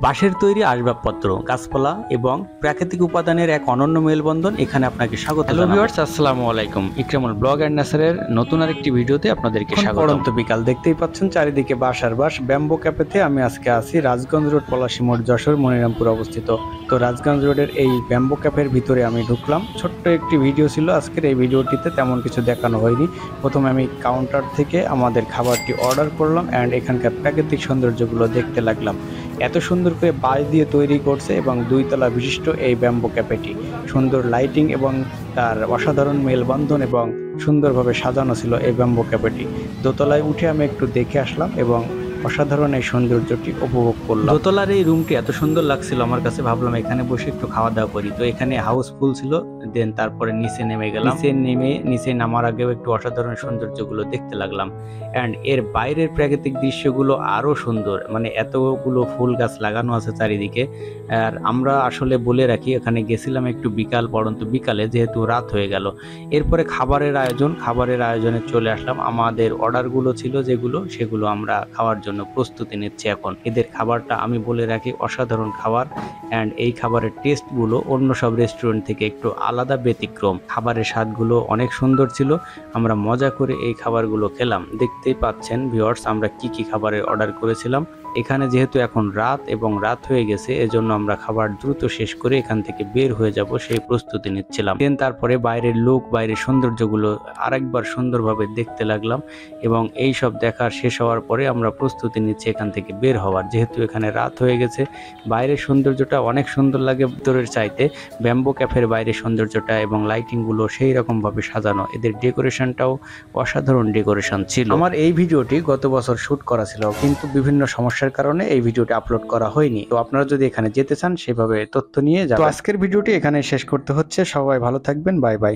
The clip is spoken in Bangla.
বাঁশের তৈরি আসবাবপত্র, গাছপালা এবং প্রাকৃতিক উপাদানের এক অনন্য মেলবন্ধন। এখানে আপনাকে স্বাগত। হ্যালো ভিউয়ার্স, আসসালামু আলাইকুম। ইকরামুল ব্লগ এন্ড নেচারের নতুন আরেকটি ভিডিওতে আপনাদেরকে স্বাগত। পড়ন্ত বিকাল, দেখতেই পাচ্ছেন চারিদিকে বাঁশ আর বাঁশ। ব্যাম্বো ক্যাফেতে আমি আজকে আছি রাজগঞ্জ রোড, পলাশী মোড়, যশোর, মনিরামপুর অবস্থিত। তো রাজগঞ্জ রোডের এই ব্যাম্বো ক্যাফের ভিতরে আমি ঢুকলাম। ছোট্ট একটি ভিডিও ছিল আজকের এই ভিডিওটিতে, তেমন কিছু দেখানো হয়নি। প্রথমে আমি কাউন্টার থেকে আমাদের খাবারটি অর্ডার করলাম অ্যান্ড এখানকার প্রাকৃতিক সৌন্দর্যগুলো দেখতে লাগলাম। এত সুন্দর করে বাঁশ দিয়ে তৈরি করছে এবং 2 তলা বিশিষ্ট এই ব্যাম্বো ক্যাফেটি। সুন্দর লাইটিং এবং তার অসাধারণ মেলবন্ধন এবং সুন্দরভাবে সাজানো ছিল এই ব্যাম্বো ক্যাফেটি। দোতলায় উঠে আমি একটু দেখে আসলাম এবং অসাধারণ এই সৌন্দর্যটি উপভোগ করলাম। দোতলার এই রুমটি এত সুন্দর লাগছিল আমার কাছে, ভাবলাম এখানে বসে একটু খাওয়া দাওয়া করি। তো এখানে হাউসফুল ছিল, দেন তারপরে নিচে নেমে গেলাম। নিচে নামার আগেও একটু অসাধারণ সৌন্দর্যগুলো দেখতে লাগলাম। অ্যান্ড এর বাইরের প্রাকৃতিক দৃশ্যগুলো আরো সুন্দর, মানে এতগুলো ফুল গাছ লাগানো আছে চারিদিকে। আর আমরা আসলে বলে রাখি, এখানে গেছিলাম একটু বিকাল, পড়ন্ত বিকালে, যেহেতু রাত হয়ে গেল। এরপরে খাবারের আয়োজনে চলে আসলাম। আমাদের অর্ডারগুলো ছিল সেগুলো আমরা খাওয়ার জন্য প্রস্তুতি নিচ্ছি এখন। এদের খাবারটা আমি বলে রাখি অসাধারণ খাবার, অ্যান্ড এই খাবারের টেস্টগুলো অন্য সব রেস্টুরেন্ট থেকে একটু আলাদা, ব্যতিক্রম। খাবারের স্বাদগুলো অনেক সুন্দর ছিল। আমরা মজা করে এই খাবারগুলো খেলাম। দেখতেই পাচ্ছেন ভিউয়ার্স, আমরা কি খাবারের অর্ডার করেছিলাম। এখানে যেহেতু এখন রাত হয়ে গেছে, এজন্য আমরা খাবার দ্রুত শেষ করে এখান থেকে বের হয়ে যাব, সেই প্রস্তুতি নিচ্ছিলাম। দেন তারপরে বাইরের সৌন্দর্যগুলো আরেকবার সুন্দরভাবে দেখতে লাগলাম এবং এই সব দেখার শেষ হওয়ার পরে আমরা প্রস্তুতি নিচ্ছি এখান থেকে বের হওয়ার। যেহেতু এখানে রাত হয়ে গেছে, বাইরের সৌন্দর্যটা অনেক সুন্দর লাগে ভিতরের চাইতে। ব্যাম্বো ক্যাফের বাইরের সৌন্দর্যটা এবং লাইটিংগুলো সেই রকম ভাবে সাজানো। এদের ডেকোরেশনটাও অসাধারণ ডেকোরেশন ছিল। আমার এই ভিডিওটি গত বছর শুট করা ছিল, কিন্তু বিভিন্ন সমস্যার কারণে এই ভিডিওটি আপলোড করা হয়নি। তো আপনারা যদি এখানে যেতে চান, সেভাবে তথ্য নিয়ে যাবেন। তো আজকের ভিডিওটি এখানে শেষ করতে হচ্ছে। সবাই ভালো থাকবেন, বাই বাই।